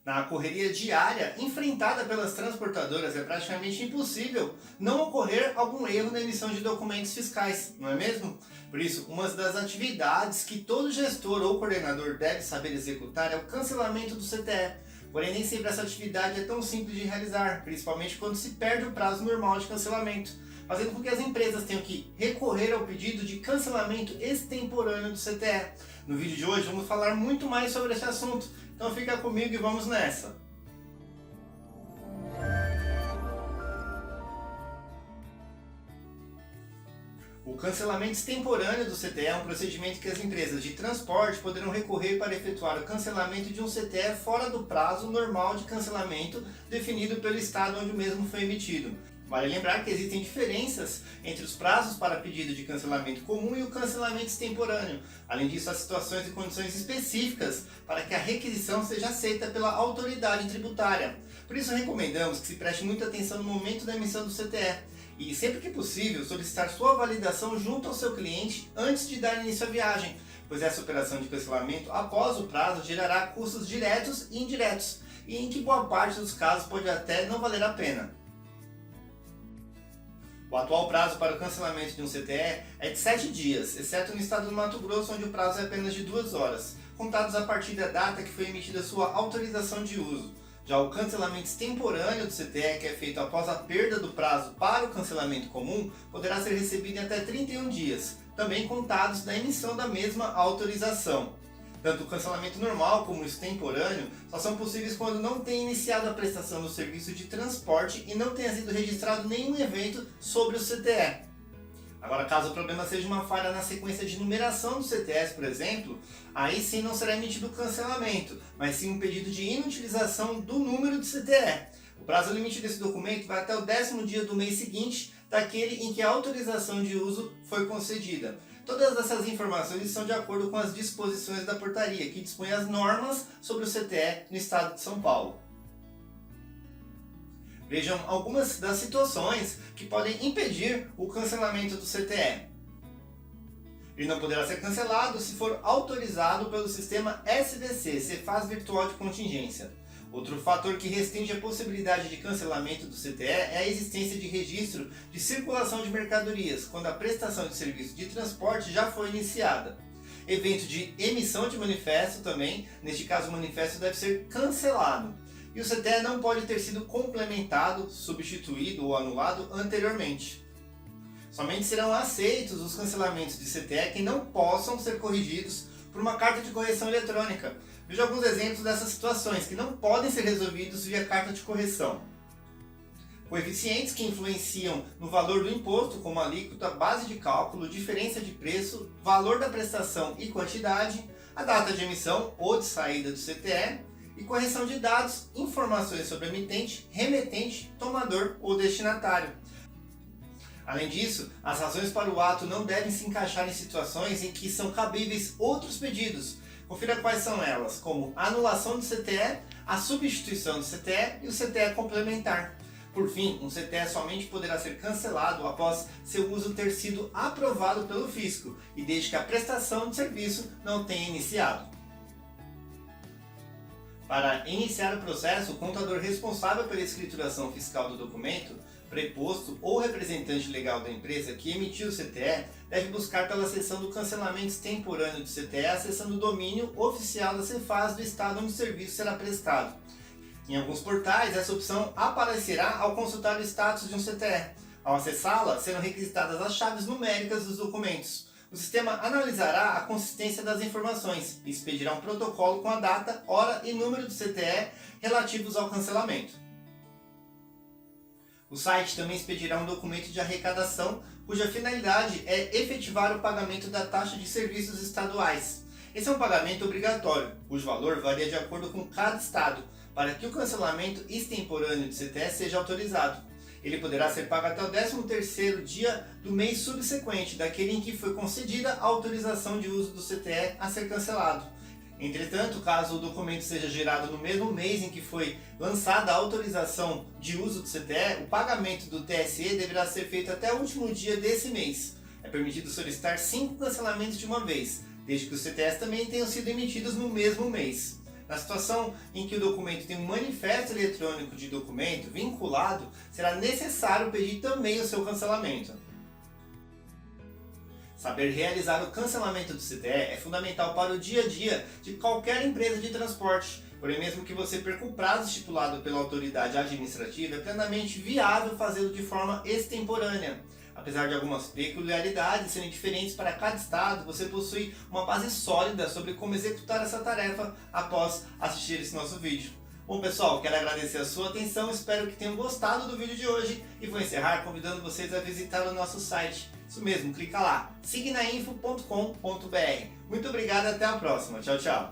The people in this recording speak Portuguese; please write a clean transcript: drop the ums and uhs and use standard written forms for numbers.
Na correria diária enfrentada pelas transportadoras, é praticamente impossível não ocorrer algum erro na emissão de documentos fiscais, não é mesmo? Por isso, uma das atividades que todo gestor ou coordenador deve saber executar é o cancelamento do CTE. Porém, nem sempre essa atividade é tão simples de realizar, principalmente quando se perde o prazo normal de cancelamento, fazendo com que as empresas tenham que recorrer ao pedido de cancelamento extemporâneo do CTE. No vídeo de hoje vamos falar muito mais sobre esse assunto, então fica comigo e vamos nessa! O cancelamento extemporâneo do CTE é um procedimento que as empresas de transporte poderão recorrer para efetuar o cancelamento de um CTE fora do prazo normal de cancelamento definido pelo estado onde o mesmo foi emitido. Vale lembrar que existem diferenças entre os prazos para pedido de cancelamento comum e o cancelamento extemporâneo. Além disso, há situações e condições específicas para que a requisição seja aceita pela autoridade tributária. Por isso, recomendamos que se preste muita atenção no momento da emissão do CTE e, sempre que possível, solicitar sua validação junto ao seu cliente antes de dar início à viagem, pois essa operação de cancelamento após o prazo gerará custos diretos e indiretos, e em que boa parte dos casos pode até não valer a pena. O atual prazo para o cancelamento de um CTE é de 7 dias, exceto no estado do Mato Grosso, onde o prazo é apenas de 2 horas, contados a partir da data que foi emitida sua autorização de uso. Já o cancelamento extemporâneo do CTE, que é feito após a perda do prazo para o cancelamento comum, poderá ser recebido em até 31 dias, também contados da emissão da mesma autorização. Tanto o cancelamento normal como o extemporâneo só são possíveis quando não tenha iniciado a prestação do serviço de transporte e não tenha sido registrado nenhum evento sobre o CTE. Agora, caso o problema seja uma falha na sequência de numeração dos CTEs, por exemplo, aí sim não será emitido o cancelamento, mas sim um pedido de inutilização do número do CTE. O prazo limite desse documento vai até o 10º dia do mês seguinte daquele em que a autorização de uso foi concedida. Todas essas informações estão de acordo com as disposições da portaria, que dispõe as normas sobre o CTE no estado de São Paulo. Vejam algumas das situações que podem impedir o cancelamento do CTE. Ele não poderá ser cancelado se for autorizado pelo sistema SVC, Cefaz Virtual de Contingência. Outro fator que restringe a possibilidade de cancelamento do CTE é a existência de registro de circulação de mercadorias, quando a prestação de serviço de transporte já foi iniciada. Evento de emissão de manifesto também, neste caso o manifesto deve ser cancelado. E o CTE não pode ter sido complementado, substituído ou anulado anteriormente. Somente serão aceitos os cancelamentos de CTE que não possam ser corrigidos por uma carta de correção eletrônica. Veja alguns exemplos dessas situações que não podem ser resolvidos via carta de correção. Coeficientes que influenciam no valor do imposto, como alíquota, base de cálculo, diferença de preço, valor da prestação e quantidade, a data de emissão ou de saída do CTE, e correção de dados, informações sobre emitente, remetente, tomador ou destinatário. Além disso, as razões para o ato não devem se encaixar em situações em que são cabíveis outros pedidos. Confira quais são elas, como a anulação do CTE, a substituição do CTE e o CTE complementar. Por fim, um CTE somente poderá ser cancelado após seu uso ter sido aprovado pelo fisco e desde que a prestação de serviço não tenha iniciado. Para iniciar o processo, o contador responsável pela escrituração fiscal do documento, preposto ou representante legal da empresa que emitiu o CTE, deve buscar pela seção do cancelamento extemporâneo do CTE, acessando o domínio oficial da Cefaz do estado onde o serviço será prestado. Em alguns portais, essa opção aparecerá ao consultar o status de um CTE. Ao acessá-la, serão requisitadas as chaves numéricas dos documentos. O sistema analisará a consistência das informações e expedirá um protocolo com a data, hora e número do CTE relativos ao cancelamento. O site também expedirá um documento de arrecadação, cuja finalidade é efetivar o pagamento da taxa de serviços estaduais. Esse é um pagamento obrigatório, cujo valor varia de acordo com cada estado, para que o cancelamento extemporâneo de CTE seja autorizado. Ele poderá ser pago até o 13º dia do mês subsequente, daquele em que foi concedida a autorização de uso do CTE a ser cancelado. Entretanto, caso o documento seja gerado no mesmo mês em que foi lançada a autorização de uso do CTE, o pagamento do TSE deverá ser feito até o último dia desse mês. É permitido solicitar 5 cancelamentos de uma vez, desde que os CTEs também tenham sido emitidos no mesmo mês. Na situação em que o documento tem um manifesto eletrônico de documento vinculado, será necessário pedir também o seu cancelamento. Saber realizar o cancelamento do CTE é fundamental para o dia a dia de qualquer empresa de transporte. Porém, mesmo que você perca o prazo estipulado pela autoridade administrativa, é plenamente viável fazê-lo de forma extemporânea. Apesar de algumas peculiaridades serem diferentes para cada estado, você possui uma base sólida sobre como executar essa tarefa após assistir esse nosso vídeo. Bom pessoal, quero agradecer a sua atenção, espero que tenham gostado do vídeo de hoje e vou encerrar convidando vocês a visitar o nosso site. Isso mesmo, clica lá, signainfo.com.br. Muito obrigado e até a próxima. Tchau, tchau.